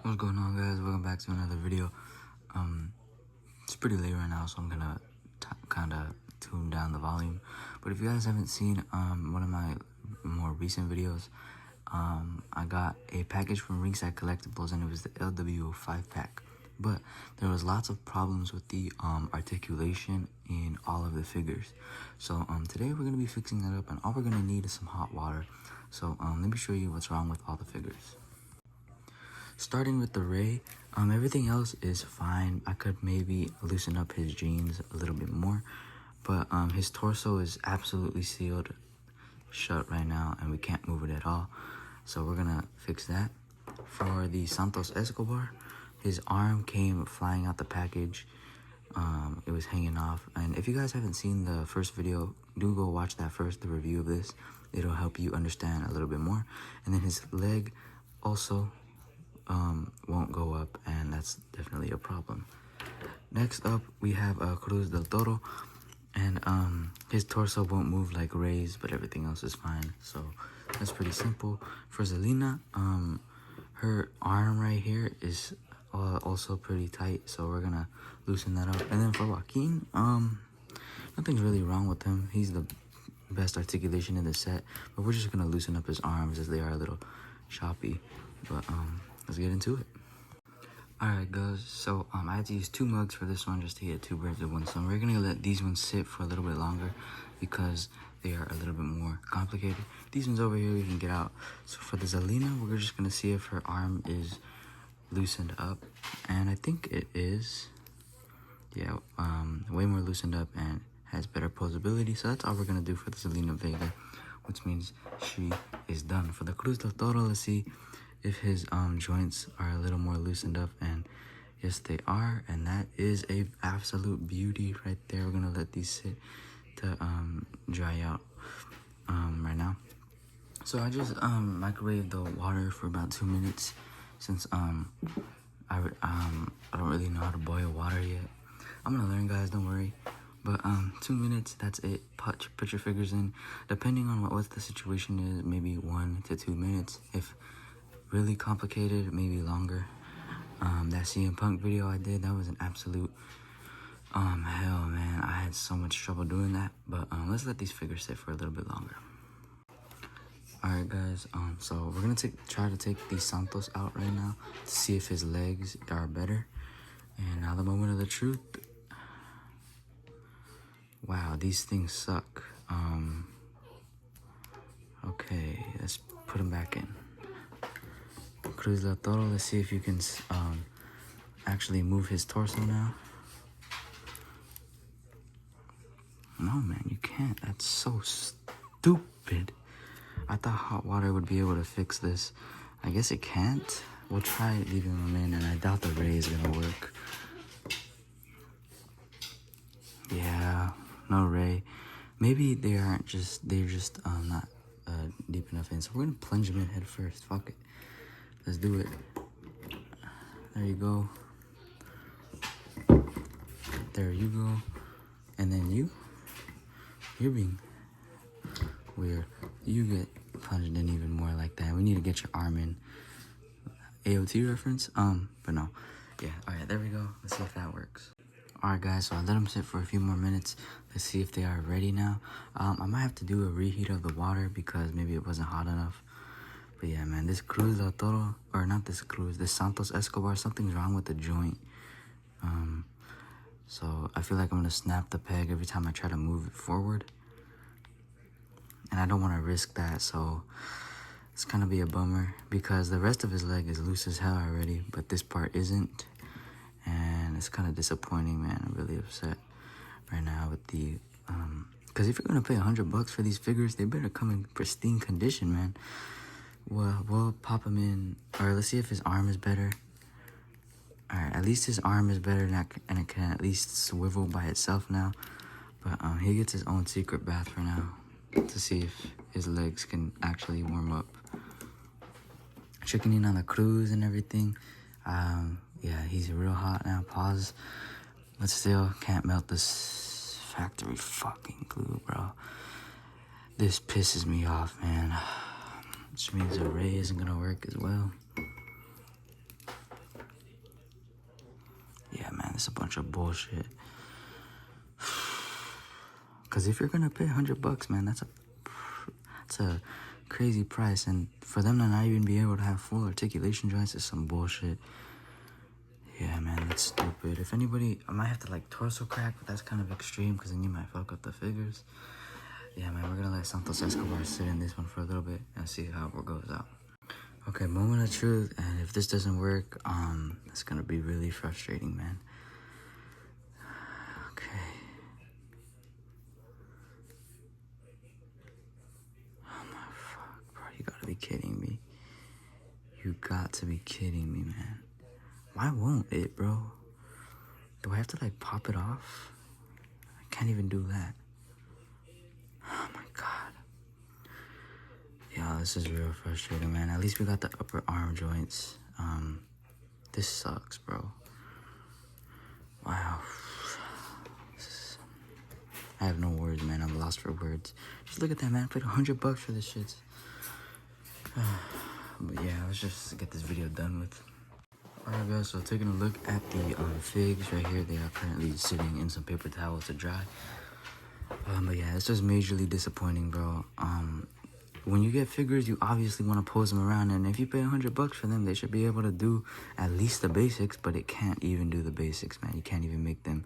What's going on, guys? Welcome back to another video. It's pretty late right now, so I'm gonna kind of tune down the volume. But if you guys haven't seen one of my more recent videos, I got a package from Ringside Collectibles, and it was the LWO 5-pack. But there was lots of problems with the articulation in all of the figures. So today we're gonna be fixing that up, and all we're gonna need is some hot water. So let me show you what's wrong with all the figures. Starting with the Ray, everything else is fine. I could maybe loosen up his jeans a little bit more, but his torso is absolutely sealed shut right now, and we can't move it at all. So we're gonna fix that. For the Santos Escobar, his arm came flying out the package. It was hanging off, and if you guys haven't seen the first video, do go watch that first, the review of this. It'll help you understand a little bit more. And then his leg also won't go up, and that's definitely a problem. Next up, we have Cruz del Toro, and his torso won't move like Ray's, but everything else is fine, so that's pretty simple. For Zelina, her arm right here is also pretty tight, so we're gonna loosen that up. And then for Joaquin, nothing's really wrong with him. He's the best articulation in the set, but we're just gonna loosen up his arms as they are a little choppy. But let's get into it. Alright guys, so I had to use 2 mugs for this one just to get 2 birds with 1 stone. We're gonna let these ones sit for a little bit longer because they are a little bit more complicated. These ones over here we can get out. So for the Zelina, we're just gonna see if her arm is loosened up, and I think it is. Yeah, way more loosened up and has better posability. So that's all we're gonna do for the Zelina Vega, which means she is done. For the Cruz del Toro, let's see if his joints are a little more loosened up, and yes they are, and that is a absolute beauty right there. We're gonna let these sit to dry out right now. So I just microwaved the water for about 2 minutes, since I don't really know how to boil water yet. I'm gonna learn, guys, don't worry. But 2 minutes, that's it. Put your figures in, depending on what the situation is, maybe 1 to 2 minutes. If really complicated, maybe longer. That CM Punk video I did, that was an absolute hell, man. I had so much trouble doing that. But let's let these figures sit for a little bit longer. Alright guys, so we're gonna try to take the Santos out right now to see if his legs are better. And now the moment of the truth. Wow, these things suck. Okay, let's put him back in. Cruz del Toro, let's see if you can actually move his torso now. No, man, you can't. That's so stupid. I thought hot water would be able to fix this. I guess it can't. We'll try leaving him in, and I doubt the Ray is gonna work. Yeah, no Ray. Maybe they're just not deep enough in. So we're gonna plunge him in head first. Fuck it. Let's do it. There you go. There you go. And then you're being weird. You get plunged in even more like that. We need to get your arm in. AOT reference? But no. Yeah, alright, there we go. Let's see if that works. Alright guys, so I let them sit for a few more minutes. Let's see if they are ready now. I might have to do a reheat of the water because maybe it wasn't hot enough. But yeah, man, this Cruz del Toro, or not this Cruz, this Santos Escobar, something's wrong with the joint. So I feel like I'm gonna snap the peg every time I try to move it forward. And I don't wanna risk that, so it's gonna be a bummer because the rest of his leg is loose as hell already, but this part isn't. And it's kind of disappointing, man. I'm really upset right now with the, because if you're gonna pay $100 for these figures, they better come in pristine condition, man. Well, we'll pop him in, or let's see if his arm is better. Alright, at least his arm is better, and it can at least swivel by itself now. But he gets his own secret bath for now to see if his legs can actually warm up. Checking in on the Cruz and everything. Yeah, he's real hot now. Pause. But still can't melt this factory fucking glue, bro. This pisses me off, man. Which means the Ray isn't gonna work as well. it's a bunch of bullshit. Because if you're gonna pay $100, man, that's a crazy price, and for them to not even be able to have full articulation joints is some bullshit. Yeah, man, that's stupid. If anybody, I might have to like torso crack, but that's kind of extreme because then you might fuck up the figures. Yeah, man, we're gonna let Santos Escobar sit in this one for a little bit and see how it goes out. Okay, moment of truth, and if this doesn't work, it's gonna be really frustrating, man. Okay. Oh my fuck, bro, you gotta be kidding me. You got to be kidding me, man. Why won't it, bro? Do I have to like pop it off? I can't even do that. Oh my god. Yeah, this is real frustrating, man. At least we got the upper arm joints. This sucks, bro. Wow. I have no words, man. I'm lost for words. Just look at that, man. I paid $100 for this shit. But yeah, let's just get this video done with. Alright guys, so taking a look at the figs right here. They are currently sitting in some paper towels to dry. But yeah, it's just majorly disappointing, bro. When you get figures, you obviously want to pose them around, and if you pay $100 for them, they should be able to do at least the basics, but it can't even do the basics, man. You can't even make them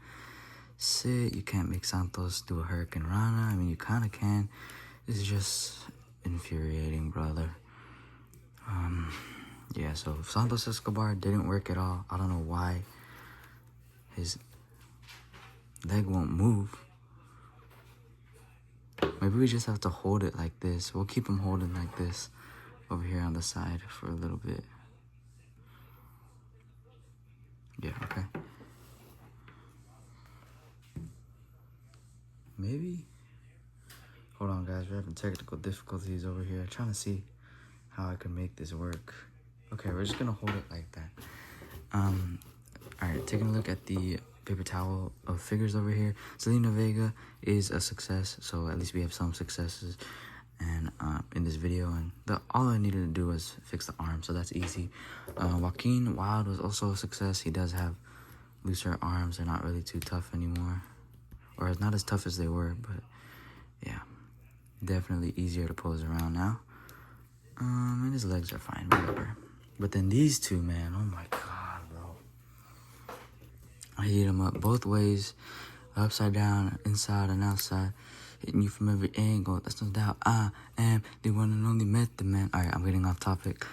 sit. You can't make Santos do a Hurricane Rana. I mean, you kind of can. It's just infuriating, brother. Yeah, so Santos Escobar didn't work at all. I don't know why his leg won't move. Maybe we just have to hold it like this. We'll keep him holding like this over here on the side for a little bit. Yeah, okay. Maybe? Hold on, guys. We're having technical difficulties over here. I'm trying to see how I can make this work. Okay, we're just gonna hold it like that. Alright, taking a look at the paper towel of figures over here. Zelina Vega is a success, so at least we have some successes and in this video, and all I needed to do was fix the arm, so that's easy. Joaquin Wild was also a success. He does have looser arms. They're not really too tough anymore, or it's not as tough as they were, but yeah, definitely easier to pose around now. And his legs are fine, whatever. But then these two, man, oh my god, bro. I hit them up both ways, upside down, inside and outside, hitting you from every angle. That's no doubt. I am the one and only method, man. Alright, I'm getting off topic.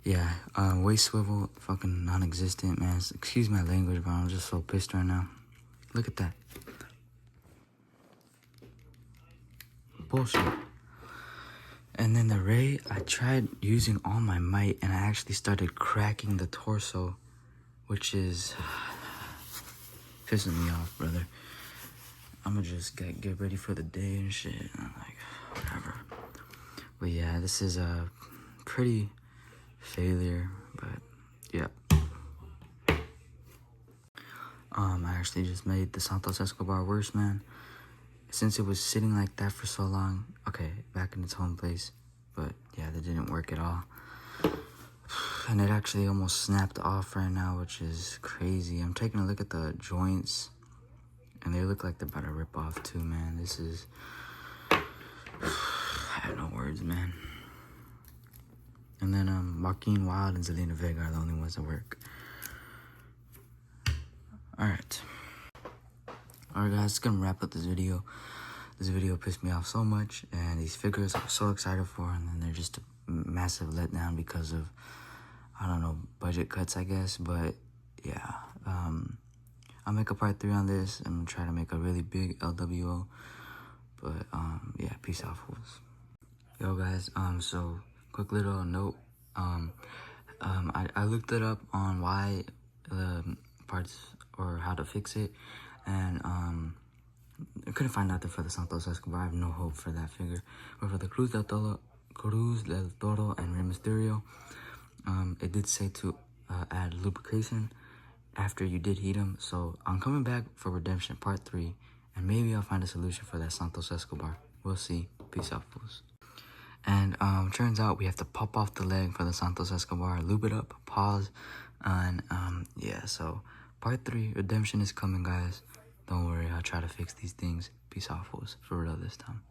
Yeah, waist swivel, fucking non-existent, man. Excuse my language, bro. I'm just so pissed right now. Look at that. Bullshit. And then the Ray, I tried using all my might, and I actually started cracking the torso, which is pissing me off, brother. I'ma just get ready for the day and shit. I'm like, whatever. But yeah, this is a pretty failure, but yeah. I actually just made the Santos Escobar worse, man. Since it was sitting like that for so long, okay, back in its home place, but yeah, that didn't work at all. And it actually almost snapped off right now, which is crazy. I'm taking a look at the joints, and they look like they're about to rip off too, man. This is, I have no words, man. And then Joaquin Wild and Zelina Vega are the only ones that work. Alright, guys, it's gonna wrap up this video. This video pissed me off so much, and these figures I was so excited for, and then they're just a massive letdown because of, I don't know, budget cuts, I guess. But yeah, I'll make a part 3 on this. I'm gonna try to make a really big LWO. But yeah, peace out, fools. Yo guys, so quick little note. I looked it up on why the parts, or how to fix it, and I couldn't find nothing for the Santos Escobar. I have no hope for that figure. But for the Cruz del Toro and Rey Mysterio, it did say to add lubrication after you did heat them. So I'm coming back for Redemption Part 3, and maybe I'll find a solution for that Santos Escobar. We'll see. Peace out, fools. And turns out we have to pop off the leg for the Santos Escobar, lube it up, pause, and yeah, so Part 3, redemption is coming, guys. Don't worry, I'll try to fix these things. Peace out, fools. For real this time.